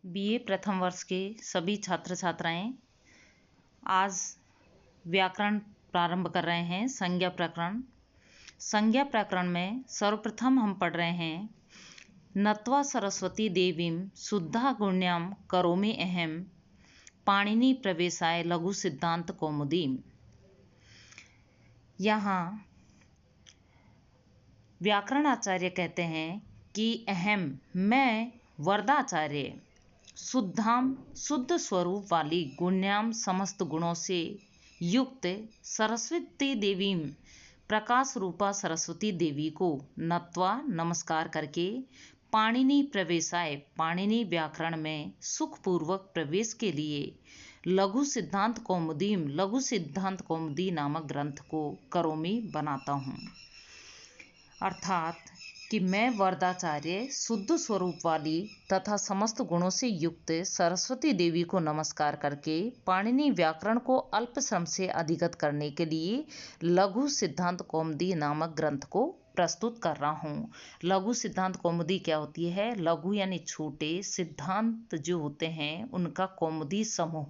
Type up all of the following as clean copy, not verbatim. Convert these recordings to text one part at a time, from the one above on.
BA प्रथम वर्ष के सभी छात्र छात्राएं आज व्याकरण प्रारंभ कर रहे हैं। संज्ञा प्रकरण। संज्ञा प्रकरण में सर्वप्रथम हम पढ़ रहे हैं नत्वा सरस्वती देवीं शुद्धा गुण्यां करोमि अहम पाणिनि प्रवेशाय लघु सिद्धांत कौमुदीम। यहाँ व्याकरणाचार्य कहते हैं कि अहम मैं वरदाचार्य शुद्धाम शुद्ध स्वरूप वाली गुण्याम समस्त गुणों से युक्त सरस्वती देवी प्रकाश रूपा सरस्वती देवी को नत्वा नमस्कार करके पाणिनि प्रवेशाय पाणिनि व्याकरण में सुखपूर्वक प्रवेश के लिए लघु सिद्धांत कौमुदी नामक ग्रंथ को करोमि बनाता हूँ। अर्थात कि मैं वरदाचार्य शुद्ध स्वरूप वाली तथा समस्त गुणों से युक्त सरस्वती देवी को नमस्कार करके पाणिनि व्याकरण को अल्प श्रम से अधिगत करने के लिए लघु सिद्धांत कौमुदी नामक ग्रंथ को प्रस्तुत कर रहा हूँ। लघु सिद्धांत कौमुदी क्या होती है? लघु यानी छोटे, सिद्धांत जो होते हैं उनका कौमुदी समूह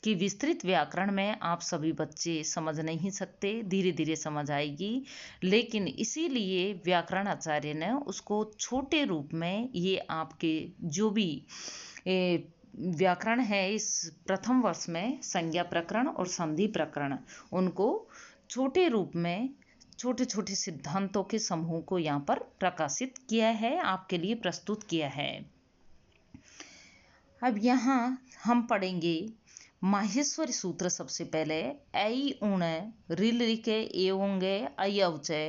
कि विस्तृत व्याकरण में आप सभी बच्चे समझ नहीं सकते, धीरे धीरे समझ आएगी, लेकिन इसीलिए व्याकरण आचार्य ने उसको छोटे रूप में ये आपके जो भी व्याकरण है इस प्रथम वर्ष में संज्ञा प्रकरण और संधि प्रकरण उनको छोटे रूप में छोटे छोटे सिद्धांतों के समूह को यहाँ पर प्रकाशित किया है, आपके लिए प्रस्तुत किया है। अब यहाँ हम पढ़ेंगे माहेश्वरी सूत्र। सबसे पहले ऐ उण रिल रिके एवंगे अयवचे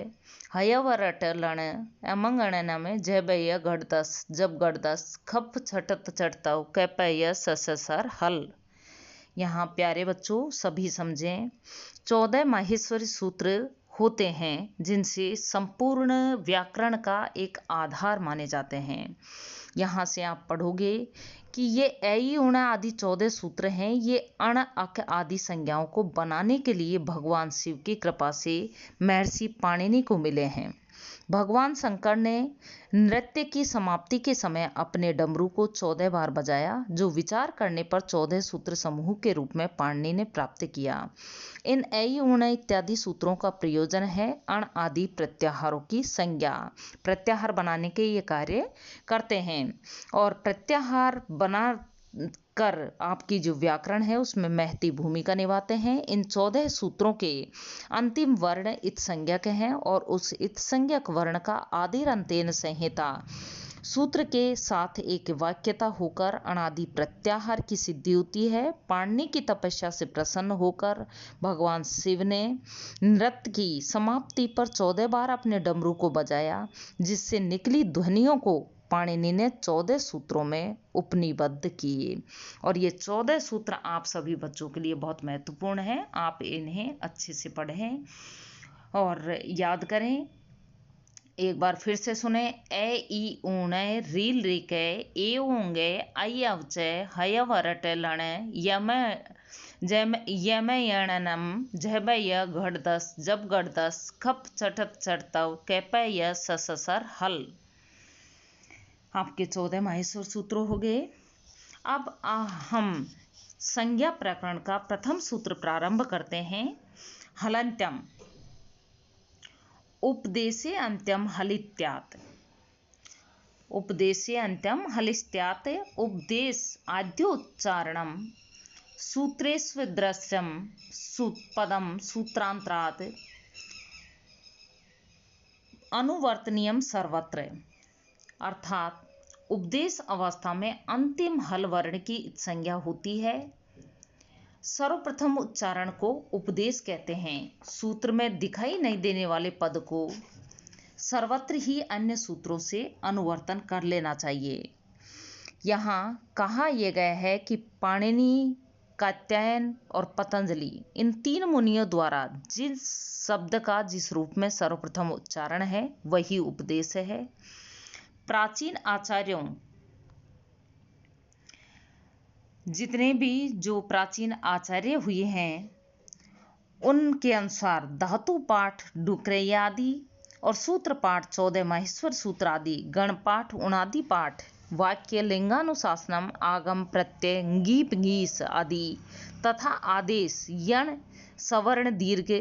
हयवरट लण अमंगण में जय गढ़दस जब गढ़दस खप छटत चटतव कैपय ससर हल। यहाँ प्यारे बच्चों सभी समझें, 14 माहेश्वरी सूत्र होते हैं जिनसे संपूर्ण व्याकरण का एक आधार माने जाते हैं। यहाँ से आप पढ़ोगे कि ये ऐ उण आदि 14 सूत्र हैं, ये अण अक आदि संज्ञाओं को बनाने के लिए भगवान शिव की कृपा से महर्षि पाणिनि को मिले हैं। भगवान शंकर ने नृत्य की समाप्ति के समय अपने डमरू को 14 बार बजाया, जो विचार करने पर 14 सूत्र समूह के रूप में पाणिनि ने प्राप्त किया। इन ऐ उण इत्यादि सूत्रों का प्रयोजन है अण आदि प्रत्याहारों की संज्ञा, प्रत्याहार बनाने के ये कार्य करते हैं और प्रत्याहार बना कर आपकी जो व्याकरण है उसमें महती भूमिका निभाते हैं। इन 14 सूत्रों के अंतिम वर्ण इत संज्ञक हैं और उस इत संज्ञक वर्ण का आदिर अंतेन संहिता सूत्र के साथ एक वाक्यता होकर अनादि प्रत्याहार की सिद्धि होती है। पाणिनि की तपस्या से प्रसन्न होकर भगवान शिव ने नृत्य की समाप्ति पर 14 बार अपने डमरू को बजाया, जिससे निकली ध्वनियों को पाणिनि ने 14 सूत्रों में उपनिबद्ध किए। और ये 14 सूत्र आप सभी बच्चों के लिए बहुत महत्वपूर्ण है, आप इन्हें अच्छे से पढ़ें और याद करें। एक बार फिर से सुने, ए ई ऊण रील रिके ए ऊंगे आई अवचे हयवरट लण यम यमयणनम जहबय घड़दस जब गढ़दस खप चटत चटतव कैपय ससर हल। आपके 14 माहेश्वर सूत्र हो गए। अब हम संज्ञा प्रकरण का प्रथम सूत्र प्रारंभ करते हैं। हलंत्यम उपदेशे अंत्यम हलित्यात्। उपदेशे अंत्यम हलित्यात् उपदेश आद्योच्चारणम सूत्रेष्वदृश्यम पदम सूत्रांतरात् अनुवर्तनीयम सर्वत्र। अर्थात उपदेश अवस्था में अंतिम हल वर्ण की संज्ञा होती है। सर्वप्रथम उच्चारण को उपदेश कहते हैं। सूत्र में दिखाई नहीं देने वाले पद को सर्वत्र ही अन्य सूत्रों से अनुवर्तन कर लेना चाहिए। यहाँ कहा यह गया है कि पाणिनि, कात्यायन और पतंजलि इन 3 मुनियों द्वारा जिस शब्द का जिस रूप में सर्वप्रथम उच्चारण है वही उपदेश है। प्राचीन आचार्यों जितने भी जो प्राचीन आचार्य हुए हैं उनके अनुसार धातु पाठ डुक्रेय आदि और सूत्र पाठ 14 माहेश्वर सूत्र आदि, गण पाठ, उणादि पाठ वाक्य लिंगानुशासनम आगम प्रत्यय ngीप ngीस आदि तथा आदेश यण सवर्ण दीर्घ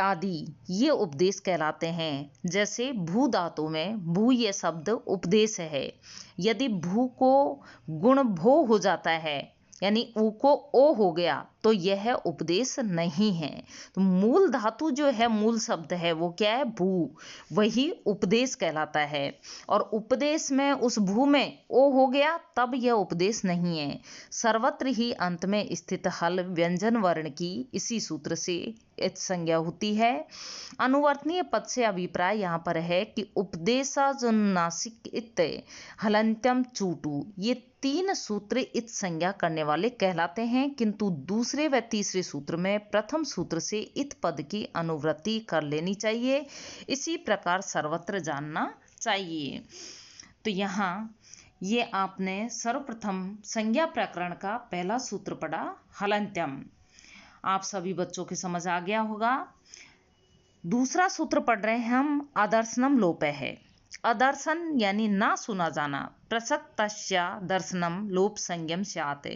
आदि ये उपदेश कहलाते हैं। जैसे भू धातु में भू ये शब्द उपदेश है। यदि भू को गुण भो हो जाता है यानी ऊ को ओ हो गया तो यह उपदेश नहीं है। तो मूल धातु जो है, मूल शब्द है वो क्या है, भू, वही उपदेश कहलाता है। और उपदेश में उस भू में ओ हो गया तब यह उपदेश नहीं है। सर्वत्र ही अंत में स्थित हल व्यंजन वर्ण की इसी सूत्र से इत संज्ञा होती है। अनुवर्तनीय पद से अभिप्राय यहाँ पर है कि उपदेशानुनासिक इत हलंत्यम चूटू, ये 3 सूत्र इत संज्ञा करने वाले कहलाते हैं, किंतु दूसरे व तीसरे सूत्र में प्रथम सूत्र से इत पद की अनुवृत्ति कर लेनी चाहिए। इसी प्रकार सर्वत्र जानना चाहिए। तो यहाँ ये आपने सर्वप्रथम संज्ञा प्रकरण का पहला सूत्र पढ़ा, हलंत्यम। आप सभी बच्चों के समझ आ गया होगा। दूसरा सूत्र पढ़ रहे हैं हम, आदर्शनम लोपः है। अदर्शन यानी ना सुना जाना। प्रसक्तस्य दर्शनम लोप संज्ञम स्यात्,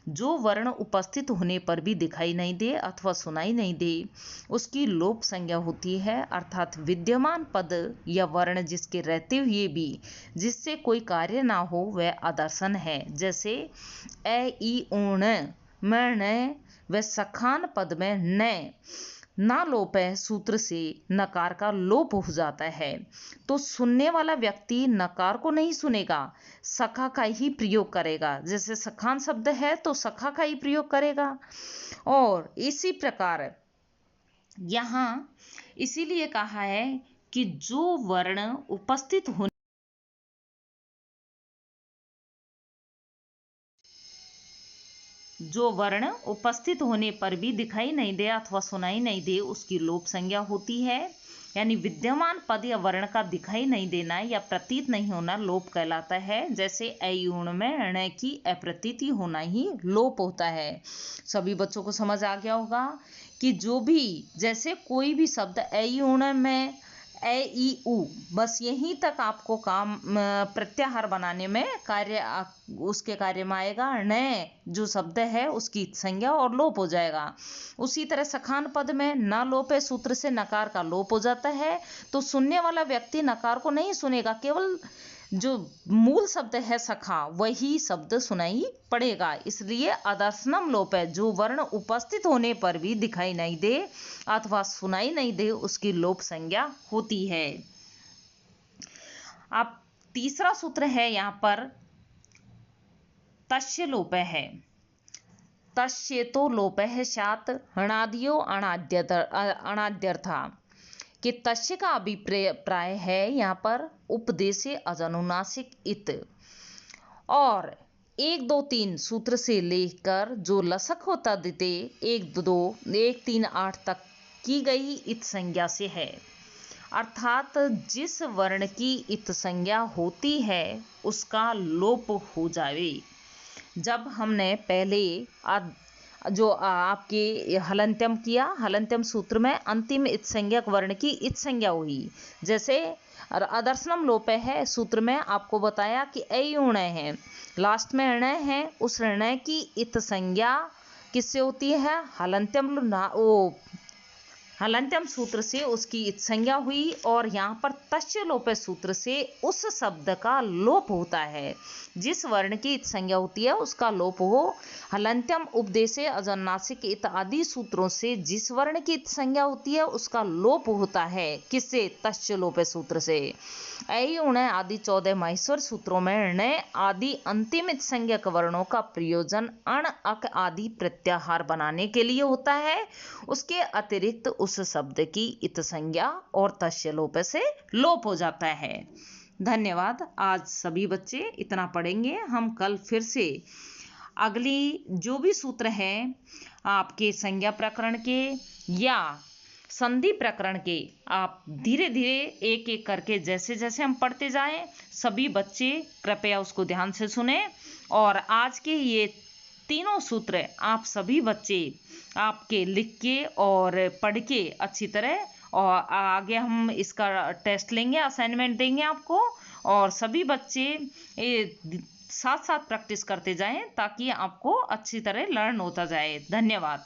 जो वर्ण उपस्थित होने पर भी दिखाई नहीं दे अथवा सुनाई नहीं दे उसकी लोप संज्ञा होती है। अर्थात विद्यमान पद या वर्ण जिसके रहते हुए भी जिससे कोई कार्य ना हो वह अदर्शन है। जैसे ए ई ऊण में न व सखान पद में न ना लोप है, सूत्र से नकार का लोप हो जाता है। तो सुनने वाला व्यक्ति नकार को नहीं सुनेगा, सखा का ही प्रयोग करेगा। जैसे सखान शब्द है तो सखा का ही प्रयोग करेगा। और इसी प्रकार यहाँ इसीलिए कहा है कि जो वर्ण उपस्थित होने पर भी दिखाई नहीं दे अथवा सुनाई नहीं दे उसकी लोप संज्ञा होती है। यानी विद्यमान पद या वर्ण का दिखाई नहीं देना या प्रतीत नहीं होना लोप कहलाता है। जैसे अयुण में ण की अप्रतीति होना ही लोप होता है। सभी बच्चों को समझ आ गया होगा कि जो भी, जैसे कोई भी शब्द अयुण में ए ई उ, बस यहीं तक आपको काम प्रत्याहार बनाने में उसके कार्य में आएगा। न जो शब्द है उसकी संज्ञा और लोप हो जाएगा। उसी तरह सखान पद में न लोप है, सूत्र से नकार का लोप हो जाता है। तो सुनने वाला व्यक्ति नकार को नहीं सुनेगा, केवल जो मूल शब्द है सखा वही शब्द सुनाई पड़ेगा। इसलिए अदर्शनम लोप है, जो वर्ण उपस्थित होने पर भी दिखाई नहीं दे अथवा सुनाई नहीं दे उसकी लोप संज्ञा होती है। अब तीसरा सूत्र है यहाँ पर तस्य लोप है। तस्येतो लोपः स्यात् हणादियो अणाद्यर्था कि तस्य का अभिप्राय है यहाँ पर उपदेशे अजनुनासिक इत। और 1 2 3 सूत्र से लेकर जो लसक होता देते 1 2 1 3 8 तक की गई इत संज्ञा से है। अर्थात जिस वर्ण की इत संज्ञा होती है उसका लोप हो जावे। जब हमने पहले जो आपके हलंत्यम किया, हलंत्यम सूत्र में अंतिम इत संज्ञक वर्ण की इत संज्ञा हुई। जैसे अदर्शनम लोप है, सूत्र में आपको बताया कि अयुण है, लास्ट में ण है, उस ण की इत संज्ञा किससे होती है, हलंत्यम सूत्र से उसकी इत संज्ञा हुई। और यहाँ पर तस्य लोप सूत्र से उस शब्द का लोप होता है। जिस वर्ण की इत संज्ञा होती है उसका लोप हो। हलंत्यम उपदेशे अजनुनासिक इत आदि सूत्रों से जिस वर्ण की इत संज्ञा होती है उसका लोप होता है। किससे, तस्य लोप सूत्र से। ऐ उण आदि 14 माहेश्वर सूत्रों में ण आदि अंतिम इत संज्ञक वर्णों का प्रयोजन अण अक आदि प्रत्याहार बनाने के लिए होता है। उसके अतिरिक्त उस शब्द की इत संज्ञा और तस्य लोप से लोप हो जाता है। धन्यवाद। आज सभी बच्चे इतना पढ़ेंगे। हम कल फिर से अगली जो भी सूत्र हैं आपके संज्ञा प्रकरण के या संधि प्रकरण के, आप धीरे धीरे एक एक करके जैसे जैसे हम पढ़ते जाएं, सभी बच्चे कृपया उसको ध्यान से सुने। और आज के ये तीनों सूत्र आप सभी बच्चे आपके लिख के और पढ़ के अच्छी तरह, और आगे हम इसका टेस्ट लेंगे, असाइनमेंट देंगे आपको, और सभी बच्चे साथ साथ प्रैक्टिस करते जाएं ताकि आपको अच्छी तरह लर्न होता जाए। धन्यवाद।